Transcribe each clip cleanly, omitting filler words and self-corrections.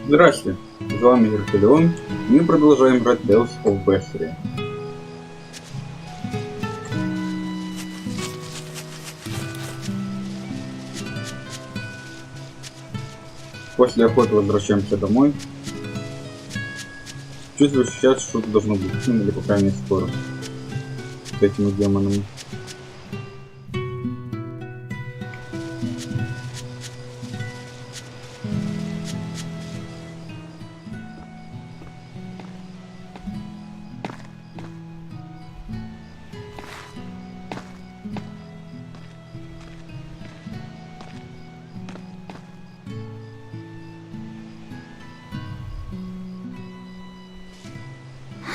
Здрасте, с вами Вертолеон, и мы продолжаем играть Tales of Berseria. После охоты возвращаемся домой. Чувствую сейчас, что что-то должно быть, ну или по крайней мере скоро, с этими демонами.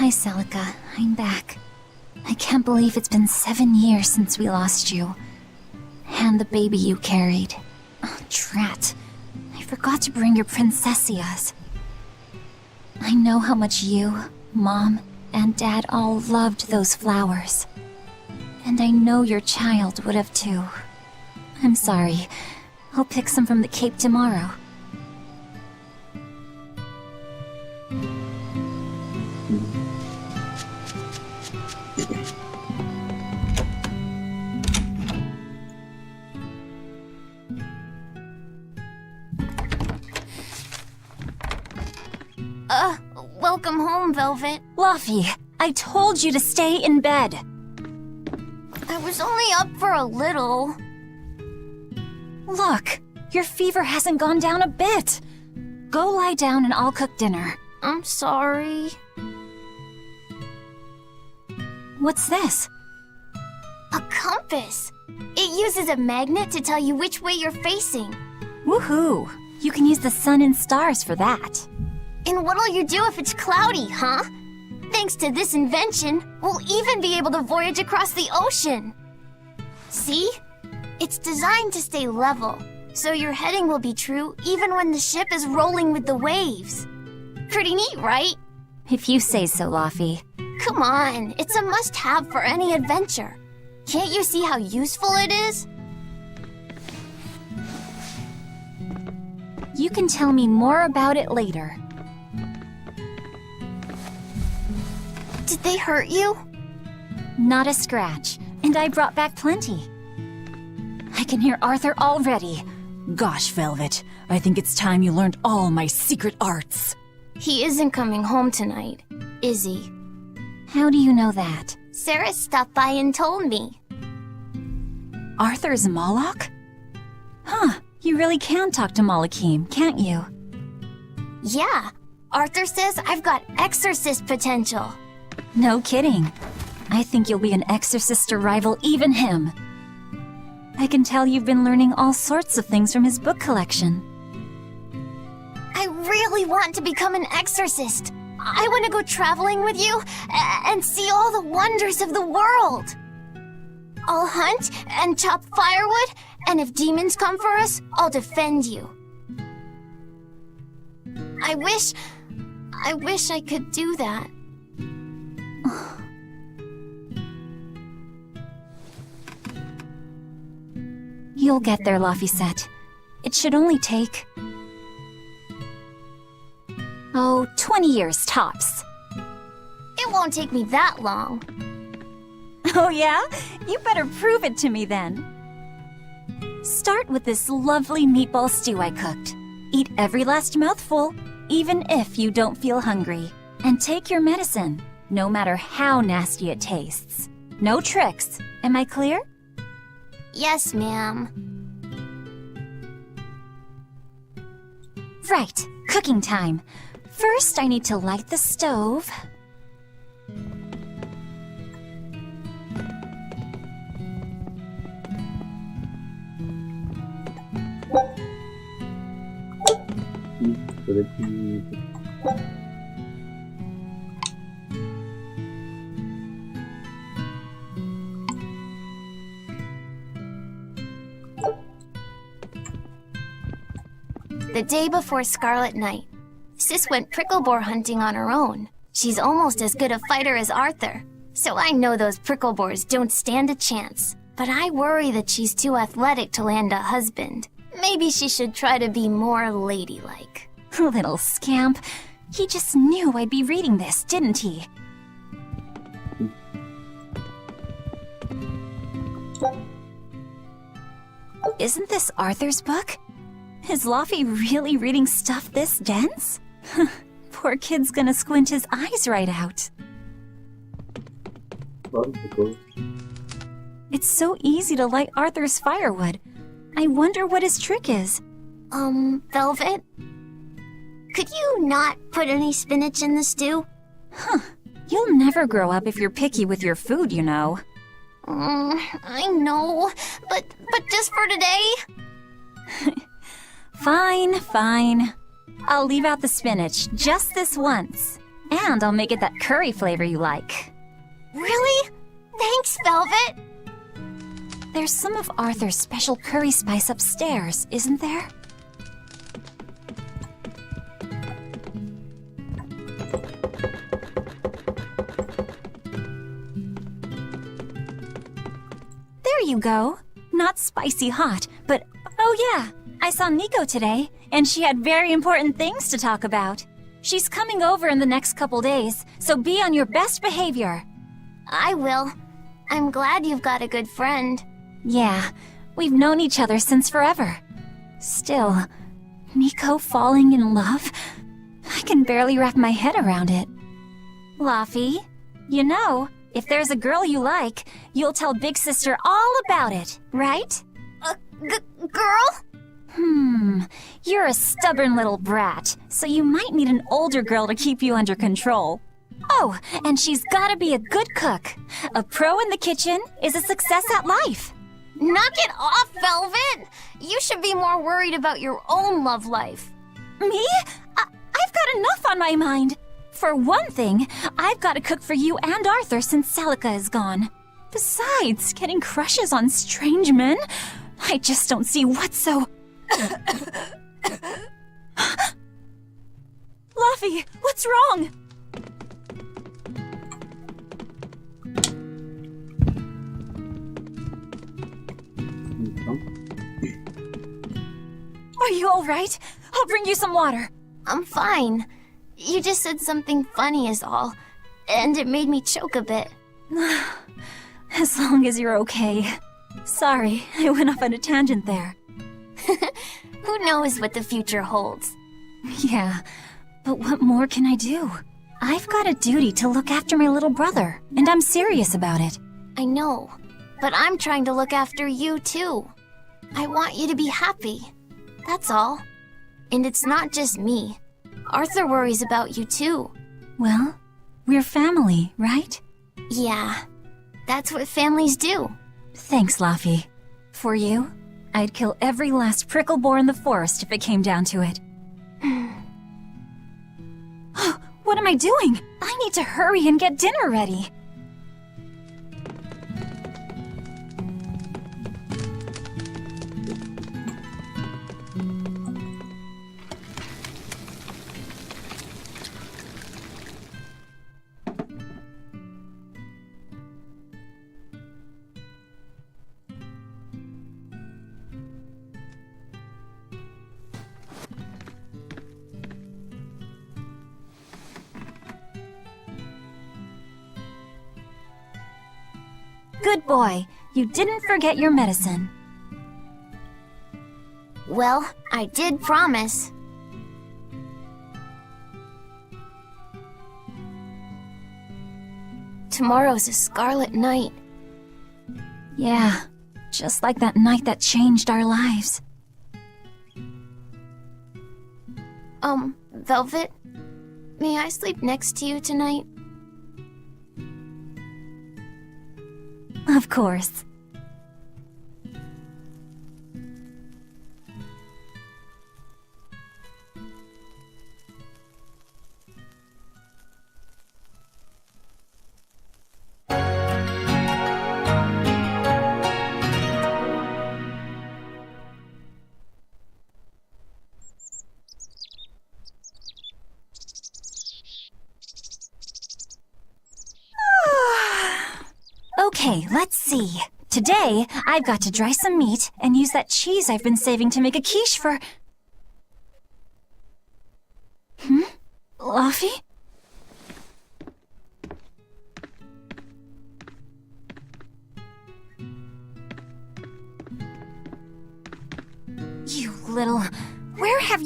Hi, Celica. I'm back. I can't believe it's been 7 years since we lost you. And the baby you carried. Oh, drat. I forgot to bring your princessias. I know how much you, Mom, and Dad all loved those flowers. And I know your child would have too. I'm sorry. I'll pick some from the Cape tomorrow. Welcome home, Velvet. Luffy, I told you to stay in bed. I was only up for a little. Look, your fever hasn't gone down a bit. Go lie down and I'll cook dinner. I'm sorry. What's this? A compass. It uses a magnet to tell you which way you're facing. Woohoo! You can use the sun and stars for that. And what'll you do if it's cloudy, huh? Thanks to this invention, we'll even be able to voyage across the ocean. See? It's designed to stay level, so your heading will be true even when the ship is rolling with the waves. Pretty neat, right? If you say so, Luffy. Come on, it's a must-have for any adventure. Can't you see how useful it is? You can tell me more about it later. Did they hurt you? Not a scratch, and I brought back plenty. I can hear Arthur already. Gosh, Velvet, I think it's time you learned all my secret arts. He isn't coming home tonight, is he? How do you know that? Sarah stopped by and told me. Arthur's Moloch? Huh, you really can talk to Malakim, can't you? Yeah, Arthur says I've got exorcist potential. No kidding. I think you'll be an exorcist to rival even him. I can tell you've been learning all sorts of things from his book collection. I really want to become an exorcist. I want to go traveling with you and see all the wonders of the world. I'll hunt and chop firewood, and if demons come for us, I'll defend you. I wish I could do that. You'll get there, Laphicet. It should only take... 20 years tops. It won't take me that long. Oh yeah? You better prove it to me then. Start with this lovely meatball stew I cooked. Eat every last mouthful, even if you don't feel hungry. And take your medicine, no matter how nasty it tastes. No tricks. Am I clear? Yes, ma'am. Right, cooking time. First, I need to light the stove. The day before Scarlet Night, Sis went prickle-boar hunting on her own. She's almost as good a fighter as Arthur, so I know those prickle-boars don't stand a chance. But I worry that she's too athletic to land a husband. Maybe she should try to be more ladylike. Little scamp. He just knew I'd be reading this, didn't he? Isn't this Arthur's book? Is Luffy really reading stuff this dense? Poor kid's gonna squint his eyes right out. It's so easy to light Arthur's firewood. I wonder what his trick is. Velvet? Could you not put any spinach in the stew? You'll never grow up if you're picky with your food, you know. I know, but just for today? Fine. I'll leave out the spinach just this once. And I'll make it that curry flavor you like. Really? Thanks, Velvet! There's some of Arthur's special curry spice upstairs, isn't there? There you go. Not spicy hot, but oh yeah, I saw Nico today, and she had very important things to talk about. She's coming over in the next couple days, so be on your best behavior. I will. I'm glad you've got a good friend. Yeah, we've known each other since forever. Still, Nico falling in love? I can barely wrap my head around it. Luffy, you know, if there's a girl you like, you'll tell Big Sister all about it, right? Girl? You're a stubborn little brat, so you might need an older girl to keep you under control. Oh, and she's gotta be a good cook. A pro in the kitchen is a success at life. Knock it off, Velvet! You should be more worried about your own love life. Me? I've got enough on my mind. For one thing, I've got to cook for you and Arthur since Celica is gone. Besides, getting crushes on strange men? I just don't see what's so... Luffy, what's wrong? Are you all right? I'll bring you some water. I'm fine. You just said something funny is all, and it made me choke a bit. As long as you're okay. Sorry, I went off on a tangent there. Who knows what the future holds? Yeah, but what more can I do? I've got a duty to look after my little brother, and I'm serious about it. I know, but I'm trying to look after you too. I want you to be happy. That's all. And it's not just me. Arthur worries about you too. Well, we're family, right? Yeah, that's what families do. Thanks, Luffy. For you, I'd kill every last prickle boar in the forest if it came down to it. What am I doing? I need to hurry and get dinner ready. Good boy. You didn't forget your medicine. Well, I did promise. Tomorrow's a scarlet night. Yeah, just like that night that changed our lives. Velvet? May I sleep next to you tonight? Of course. Okay, let's see. Today, I've got to dry some meat and use that cheese I've been saving to make a quiche for...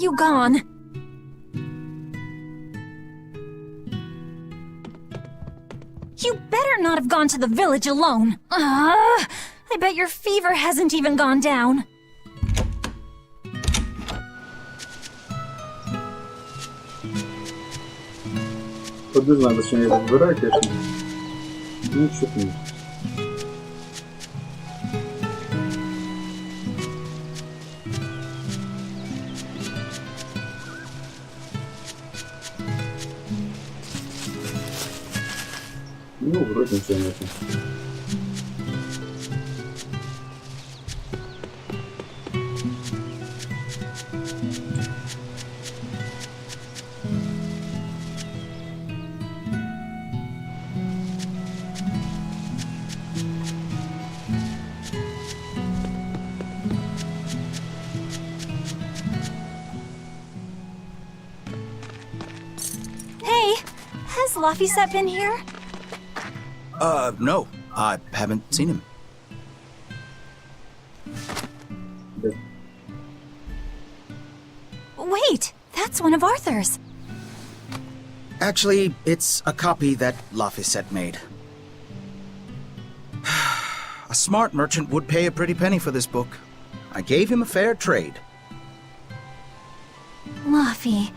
you gone? You better not have gone to the village alone. I bet your fever hasn't even gone down. Вот не знаю, зачем я разбираю, конечно. Ну, что-то нет. Ну, вроде ничего нет. Hey, has Laphicet been here? No. I haven't seen him. Да. Wait, that's one of Arthur's. Actually, it's a copy that Laphicet made. A smart merchant would pay a pretty penny for this book. I gave him a fair trade. Laphi,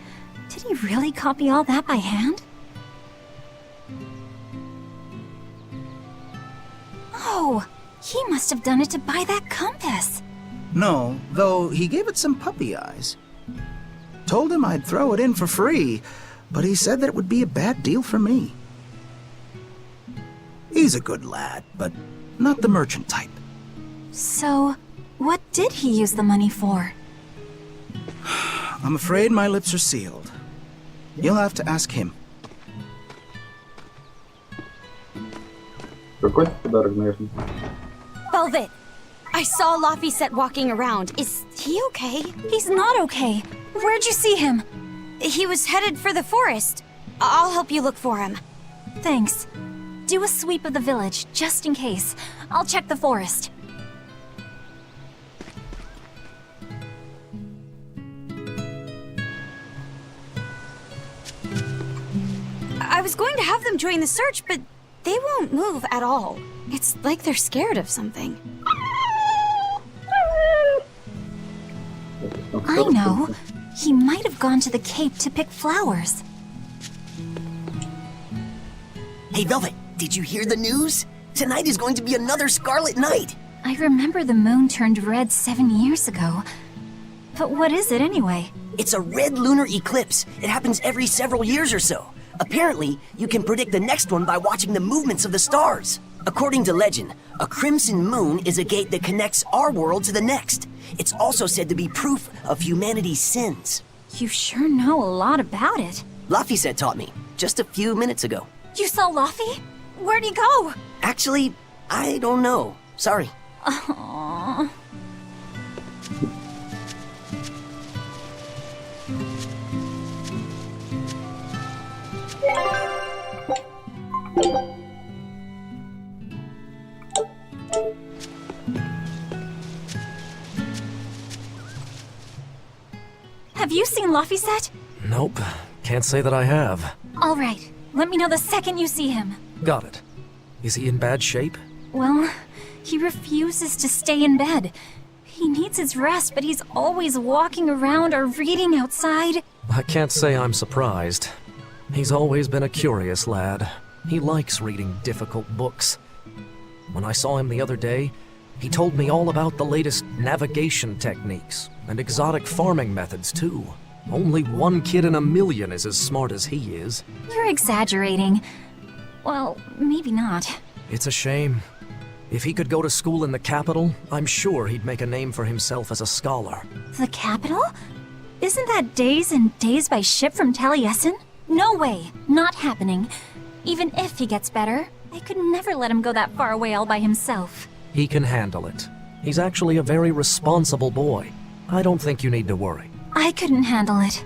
did he really copy all that by hand? Oh, he must have done it to buy that compass. No, though he gave it some puppy eyes. Told him I'd throw it in for free, but he said that it would be a bad deal for me. He's a good lad, but not the merchant type. So, what did he use the money for? I'm afraid my lips are sealed. You'll have to ask him. Какой подарок, наверное. Velvet, I saw Laphicet walking around. Is he okay? He's not okay. Where'd you see him? He was headed for the forest. I'll help you look for him. Thanks. Do a sweep of the village, just in case. I'll check the forest. I was going to have them join the search, but they won't move at all. It's like they're scared of something. I know. He might have gone to the cape to pick flowers. Hey, Velvet, did you hear the news? Tonight is going to be another Scarlet Night. I remember the moon turned red 7 years ago. But what is it anyway? It's a red lunar eclipse. It happens every several years or so. Apparently, you can predict the next one by watching the movements of the stars. According to legend, a crimson moon is a gate that connects our world to the next. It's also said to be proof of humanity's sins. You sure know a lot about it. Laphicet taught me, just a few minutes ago. You saw Laphi? Where'd he go? Actually, I don't know. Sorry. Aww. Have you seen Laphicet? Nope. Can't say that I have. All right. Let me know the second you see him. Got it. Is he in bad shape? Well, he refuses to stay in bed. He needs his rest, but he's always walking around or reading outside. I can't say I'm surprised. He's always been a curious lad. He likes reading difficult books. When I saw him the other day, he told me all about the latest navigation techniques and exotic farming methods, too. Only one kid in a million is as smart as he is. You're exaggerating. Well, maybe not. It's a shame. If he could go to school in the capital, I'm sure he'd make a name for himself as a scholar. The capital? Isn't that days and days by ship from Taliesin? No way. Not happening. Even if he gets better, I could never let him go that far away all by himself. He can handle it. He's actually a very responsible boy. I don't think you need to worry. I couldn't handle it.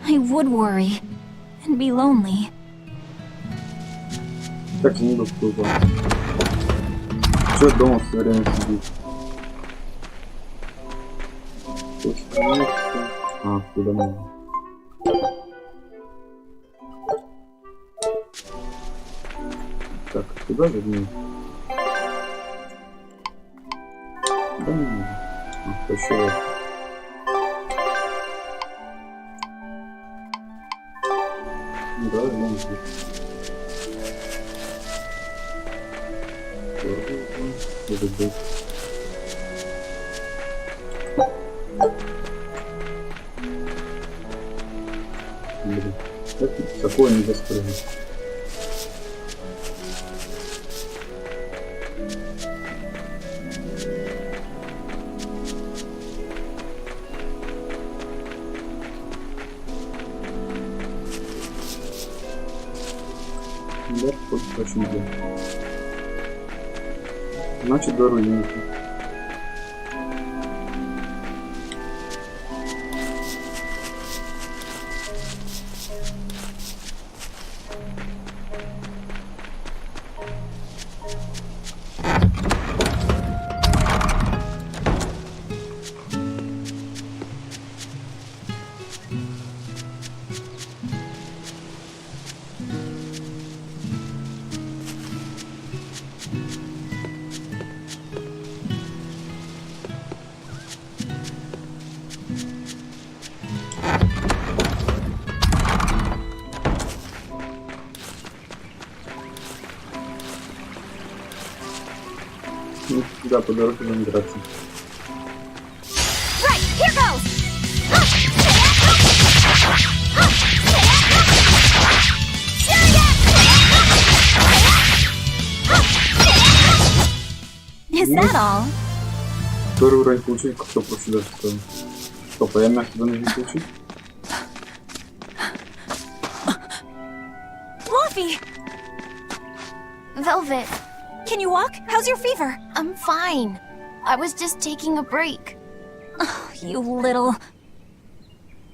I would worry. And be lonely. Так не буду вступать. Чё дома все время сидит? А, туда можно. Так, туда вернее. Да не надо. А, еще вот. Да, вон здесь. Может быть. Блин, так такое нельзя спрыгнуть. Да, хоть очень дело. Значит, до руинки. Ну, да, по дороге будем драться. Right, here goes! Is that all? Второй уровень получить, кто проще даже стоит. Стоп, а я мягко должен получить? Fluffy! Velvet, Can you walk? How's your fever? I'm fine. I was just taking a break. Oh, you little...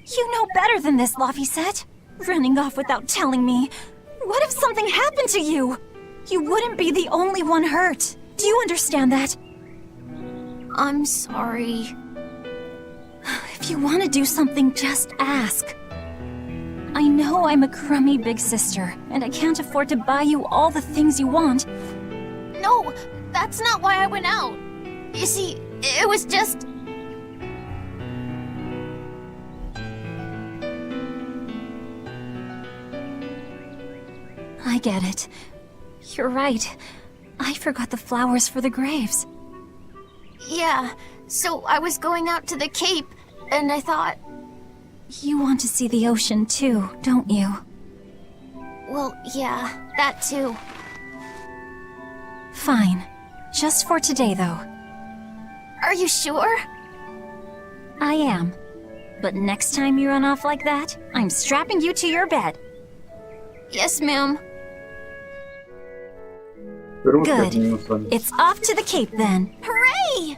You know better than this, Laphicet. Running off without telling me. What if something happened to you? You wouldn't be the only one hurt. Do you understand that? I'm sorry. If you want to do something, just ask. I know I'm a crummy big sister, and I can't afford to buy you all the things you want. No, that's not why I went out. You see, it was just... I get it. You're right. I forgot the flowers for the graves. Yeah, so I was going out to the Cape, and I thought, You want to see the ocean too, don't you? well, yeah, that too. Fine. Just for today, though. Are you sure? I am. But next time you run off like that, I'm strapping you to your bed. Yes, ma'am. Первый Good. степень минус вами. It's off to the Cape then. Hooray!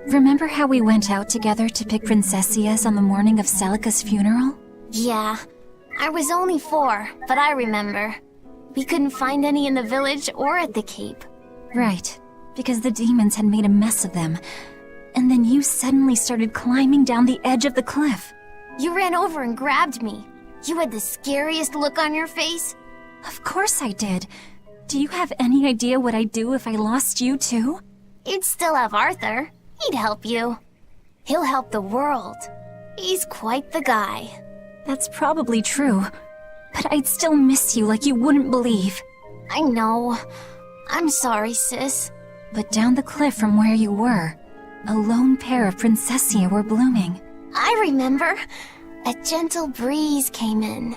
Remember how we went out together to pick princessias on the morning of Celica's funeral? Yeah, I was only 4, but I remember. We couldn't find any in the village or at the Cape. Right, because the demons had made a mess of them. And then you suddenly started climbing down the edge of the cliff. You ran over and grabbed me. You had the scariest look on your face. Of course I did. Do you have any idea what I'd do if I lost you too? You'd still have Arthur. He'd help you. He'll help the world. He's quite the guy. That's probably true. But I'd still miss you like you wouldn't believe. I know. I'm sorry, sis. But down the cliff from where you were, a lone pair of princessia were blooming. I remember. A gentle breeze came in,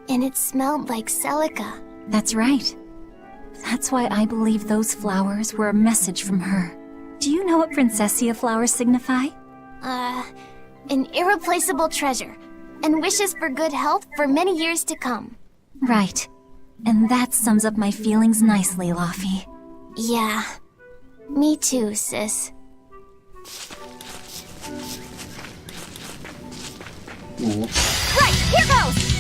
and it smelled like Celica. That's right. That's why I believe those flowers were a message from her. Do you know what princessia flowers signify? An irreplaceable treasure, and wishes for good health for many years to come. Right. And that sums up my feelings nicely, Laffy. Yeah. Me too, sis. Ого. Right, here goes!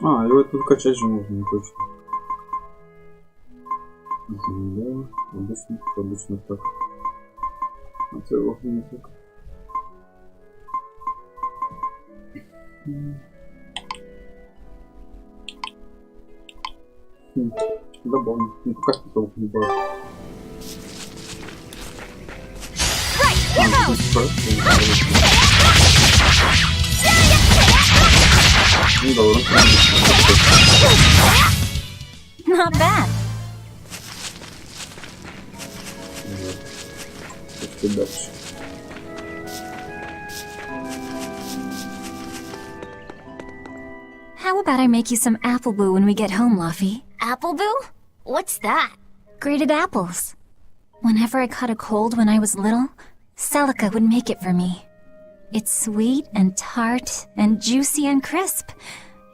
А, его тут качать же можно, точно. Земля, обычно так. А это его не так. Добавим. Ну пока что толку не было. Ну да, урон. Not bad. Что дальше? How about I make you some apple boo when we get home, Luffy? Appleboo? What's that? Grated apples. Whenever I caught a cold when I was little, Celica would make it for me. It's sweet and tart and juicy and crisp.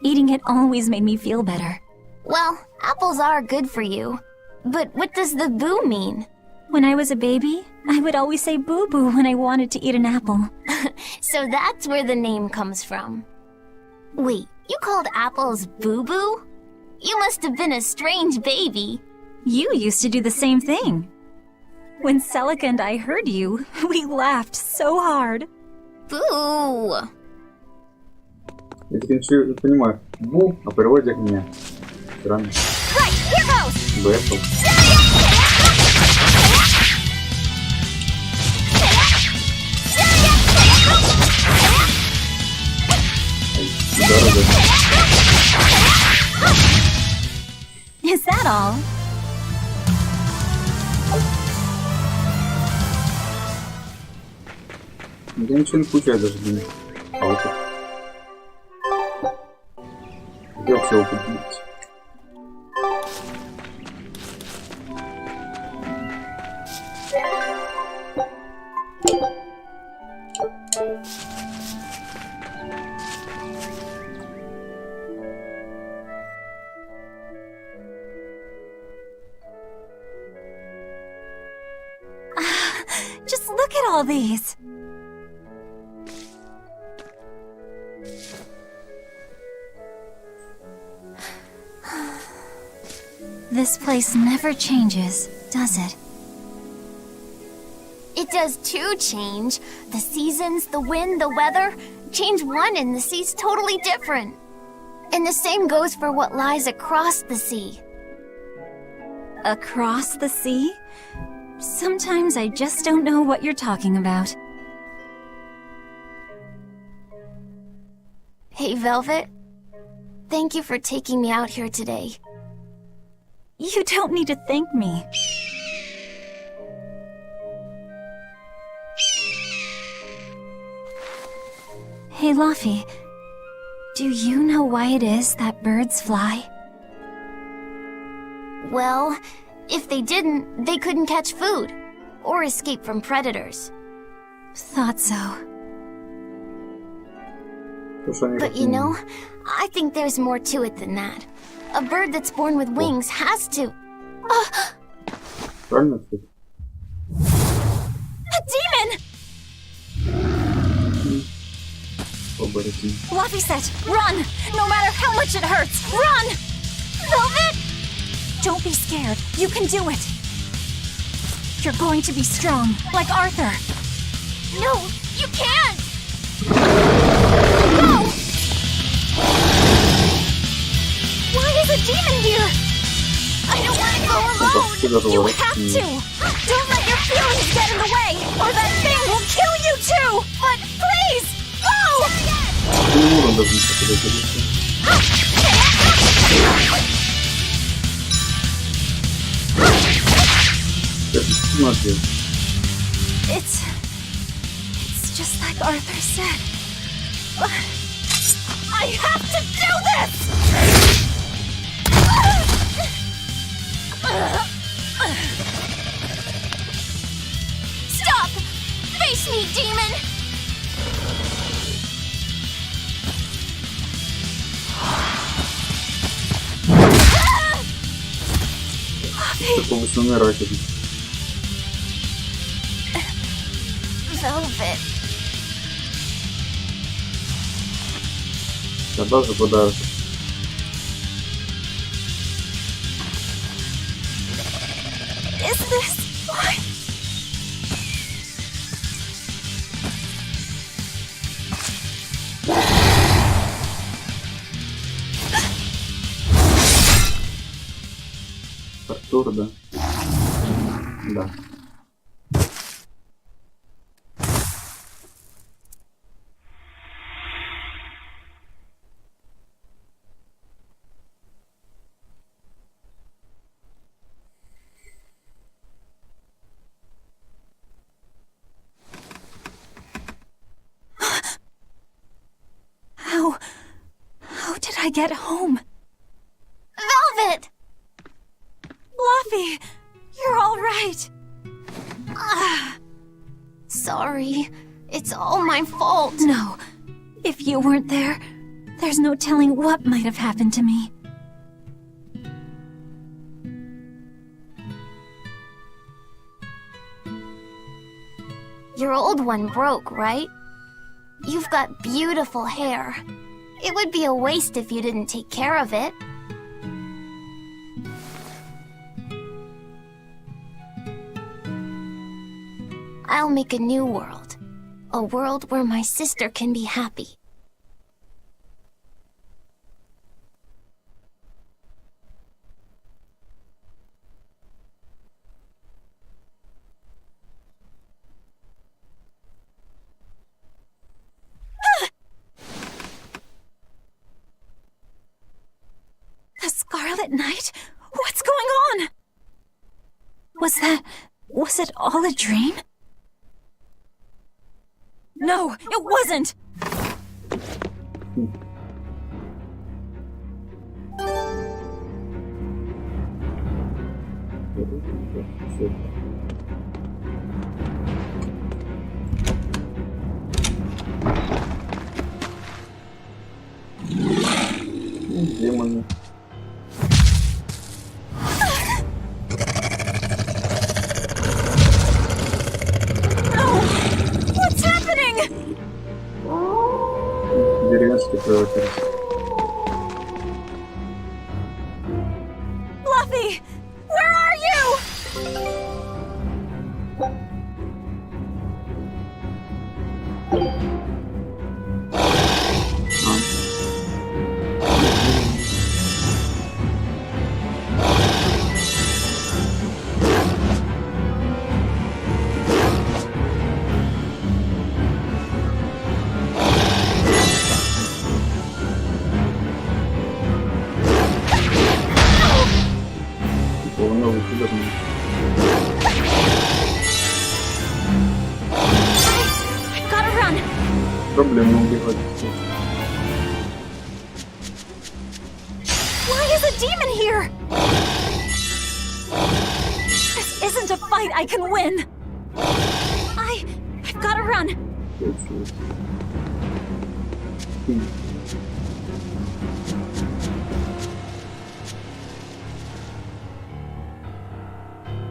Eating it always made me feel better. Well, apples are good for you. But what does the boo mean? When I was a baby, I would always say boo-boo when I wanted to eat an apple. So that's where the name comes from. Wait, you called apples boo-boo? You must have been a strange baby. You used to do the same thing. When Celica and I heard you, we laughed so hard. Boo! Я теперь ничего не понимаю. Бу, а переводят меня. Странно. Right, here goes! Бэппл. Is that all? Я ничего не получаю даже, блин. А вот это. Где все упаковать? Just look at all these. This place never changes, does it? It does too change. The seasons, the wind, the weather. Change one and the sea's totally different. And the same goes for what lies across the sea. Across the sea? Sometimes I just don't know what you're talking about. Hey, Velvet. Thank you for taking me out here today. You don't need to thank me. Hey, Luffy. Do you know why it is that birds fly? Well, if they didn't, they couldn't catch food or escape from predators. Thought so. But you know, I think there's more to it than that. A bird that's born with wings has to... Правильно ответ? A demon! Оборотень. Luffy said, run! No matter how much it hurts, run! Velvet! Don't be scared. You can do it. You're going to be strong, like Arthur. No, you can't! No! Why is a demon here? I don't want to go alone! You have to! Don't let your feelings get in the way, or that thing will kill you too! But please, go! Ну, урон должен подойти. Смотри. It's just like Arthur said. I have to do this! Stop! Face me, demon! будешь умирать. Velvet. Тогда за подарок. Is this what? Артур, да? Да. How did I get home? Velvet! Fluffy, you're all right. Sorry. It's all my fault. No, if you weren't there, there's no telling what might have happened to me. Your old one broke, right? You've got beautiful hair. It would be a waste if you didn't take care of it. I'll make a new world. A world where my sister can be happy. The Scarlet Knight? What's going on? Was it all a dream? No, it wasn't! Демоны. What's happening? Деревенский превратился. Fluffy, where are you? Новый художник. I've gotta run. Проблемно убивать. Why is a demon here? This isn't a fight I can win. I've gotta run.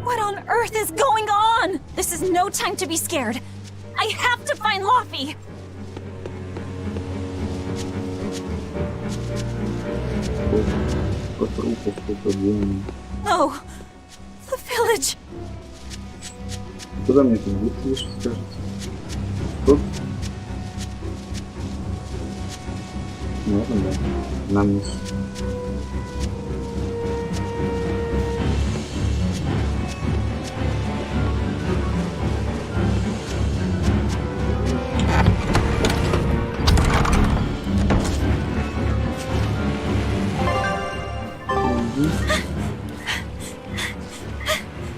What on earth is going on? This is no time to be scared. I have to find Luffy. No, the village. Куда мне тут выйти, скажите? Тут? Можно, да? На вниз.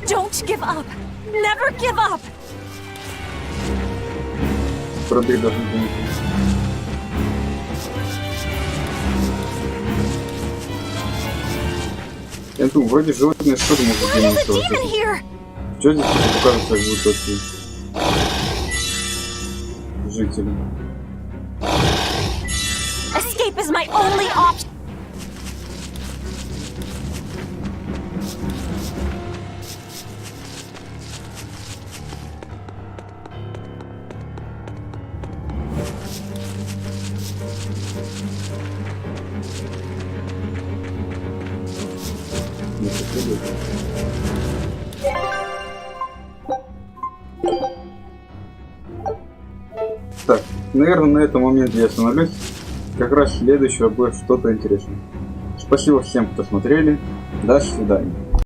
Don't give up. Never give up. Пробег должен быть. Энту, вроде животные что-то могут Why is делать. a demon here? Что здесь покажется, как будто такие жители? Escape is my only option. следующий. Так, наверное, на этом моменте я остановлюсь. Как раз следующего будет что-то интересное. Спасибо всем, кто смотрели. До свидания.